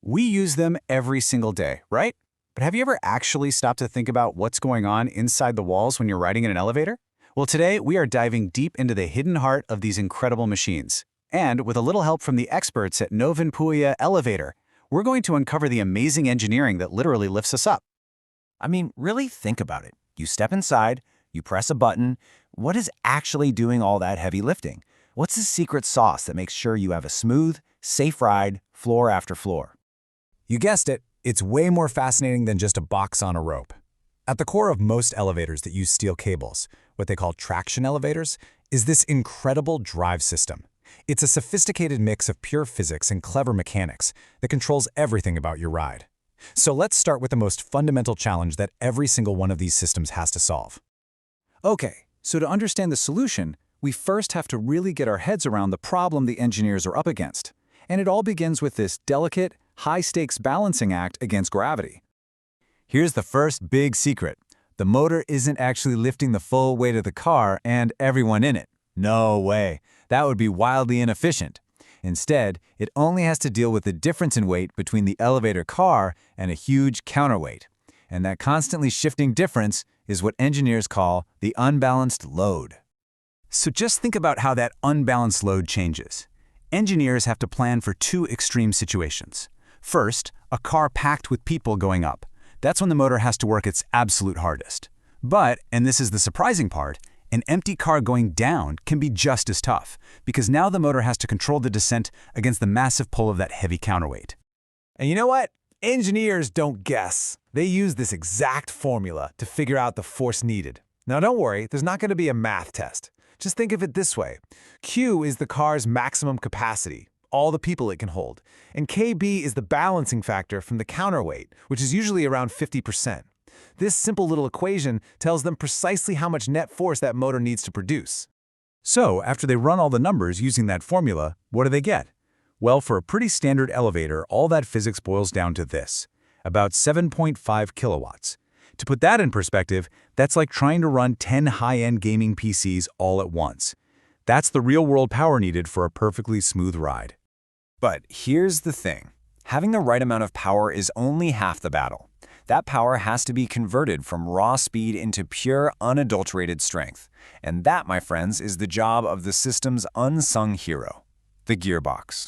We use them every single day, right? But have you ever actually stopped to think about what's going on inside the walls when you're riding in an elevator? Well, today we are diving deep into the hidden heart of these incredible machines. And with a little help from the experts at Novin Pooya Elevator, we're going to uncover the amazing engineering that literally lifts us up. I mean, really think about it. You step inside, you press a button. What is actually doing all that heavy lifting? What's the secret sauce that makes sure you have a smooth, safe ride, floor after floor? You guessed it, it's way more fascinating than just a box on a rope. At the core of most elevators that use steel cables, what they call traction elevators, is this incredible drive system. It's a sophisticated mix of pure physics and clever mechanics that controls everything about your ride. So let's start with the most fundamental challenge that every single one of these systems has to solve. Okay, so to understand the solution, we first have to really get our heads around the problem the engineers are up against. And it all begins with this delicate, high-stakes balancing act against gravity. Here's the first big secret. The motor isn't actually lifting the full weight of the car and everyone in it. No way. That would be wildly inefficient. Instead, it only has to deal with the difference in weight between the elevator car and a huge counterweight. And that constantly shifting difference is what engineers call the unbalanced load. So just think about how that unbalanced load changes. Engineers have to plan for two extreme situations. First, a car packed with people going up. That's when the motor has to work its absolute hardest. But, and this is the surprising part, an empty car going down can be just as tough, because now the motor has to control the descent against the massive pull of that heavy counterweight. And you know what? Engineers don't guess. They use this exact formula to figure out the force needed. Now don't worry, there's not going to be a math test. Just think of it this way. Q is the car's maximum capacity, all the people it can hold, and KB is the balancing factor from the counterweight, which is usually around 50%. This simple little equation tells them precisely how much net force that motor needs to produce. So, after they run all the numbers using that formula, what do they get? Well, for a pretty standard elevator, all that physics boils down to this: about 7.5 kilowatts. To put that in perspective, that's like trying to run 10 high-end gaming PCs all at once. That's the real-world power needed for a perfectly smooth ride. But here's the thing. Having the right amount of power is only half the battle. That power has to be converted from raw speed into pure, unadulterated strength. And that, my friends, is the job of the system's unsung hero, the gearbox.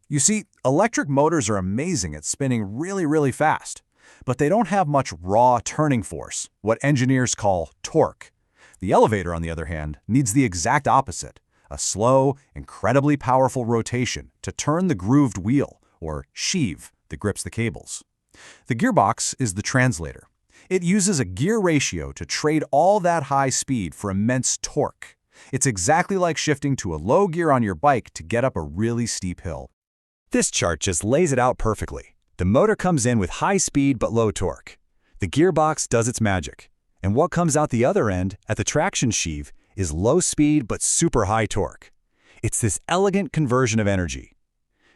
You see, electric motors are amazing at spinning really fast, but they don't have much raw turning force, what engineers call torque. The elevator, on the other hand, needs the exact opposite, a slow, incredibly powerful rotation to turn the grooved wheel, or sheave, that grips the cables. The gearbox is the translator. It uses a gear ratio to trade all that high speed for immense torque. It's exactly like shifting to a low gear on your bike to get up a really steep hill. This chart just lays it out perfectly. The motor comes in with high speed but low torque. The gearbox does its magic. And what comes out the other end, at the traction sheave, is low speed but super high torque. It's this elegant conversion of energy.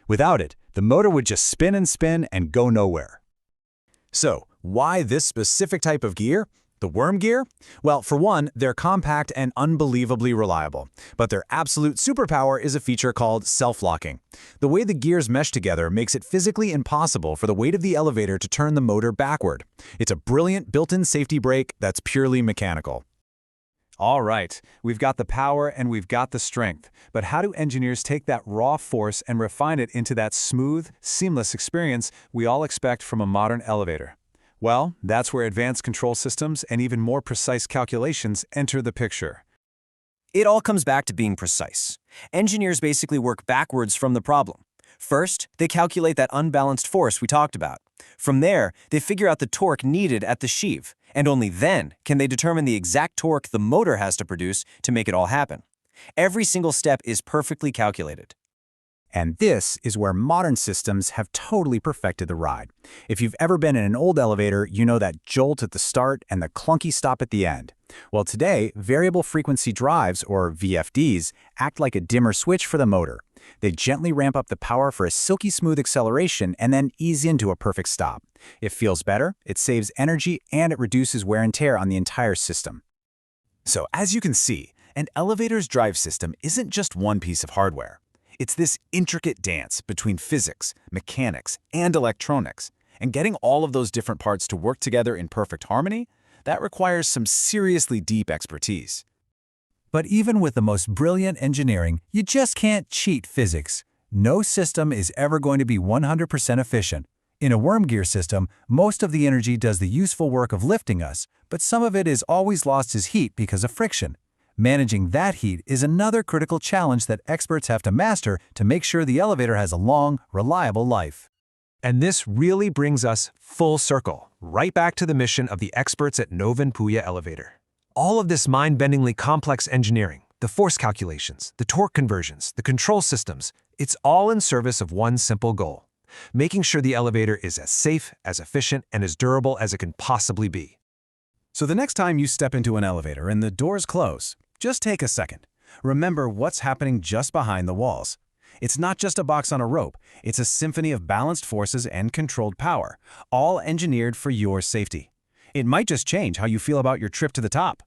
Without it, the motor would just spin and go nowhere. So, why this specific type of gear? The worm gear? Well, for one, they're compact and unbelievably reliable. But their absolute superpower is a feature called self-locking. The way the gears mesh together makes it physically impossible for the weight of the elevator to turn the motor backward. It's a brilliant built-in safety brake that's purely mechanical. All right, we've got the power and we've got the strength. But how do engineers take that raw force and refine it into that smooth, seamless experience we all expect from a modern elevator? Well, that's where advanced control systems and even more precise calculations enter the picture. It all comes back to being precise. Engineers basically work backwards from the problem. First, they calculate that unbalanced force we talked about. From there, they figure out the torque needed at the sheave, and only then can they determine the exact torque the motor has to produce to make it all happen. Every single step is perfectly calculated. And this is where modern systems have totally perfected the ride. If you've ever been in an old elevator, you know that jolt at the start and the clunky stop at the end. Well, today, variable frequency drives, or VFDs, act like a dimmer switch for the motor. They gently ramp up the power for a silky smooth acceleration and then ease into a perfect stop. It feels better, it saves energy, and it reduces wear and tear on the entire system. So, as you can see, an elevator's drive system isn't just one piece of hardware. It's this intricate dance between physics, mechanics, and electronics. And getting all of those different parts to work together in perfect harmony, that requires some seriously deep expertise. But even with the most brilliant engineering, you just can't cheat physics. No system is ever going to be 100% efficient. In a worm gear system, most of the energy does the useful work of lifting us, but some of it is always lost as heat because of friction. Managing that heat is another critical challenge that experts have to master to make sure the elevator has a long, reliable life. And this really brings us full circle, right back to the mission of the experts at Novin Pooya Elevator. All of this mind-bendingly complex engineering, the force calculations, the torque conversions, the control systems, it's all in service of one simple goal: making sure the elevator is as safe, as efficient, and as durable as it can possibly be. So the next time you step into an elevator and the doors close, just take a second. Remember what's happening just behind the walls. It's not just a box on a rope, it's a symphony of balanced forces and controlled power, all engineered for your safety. It might just change how you feel about your trip to the top.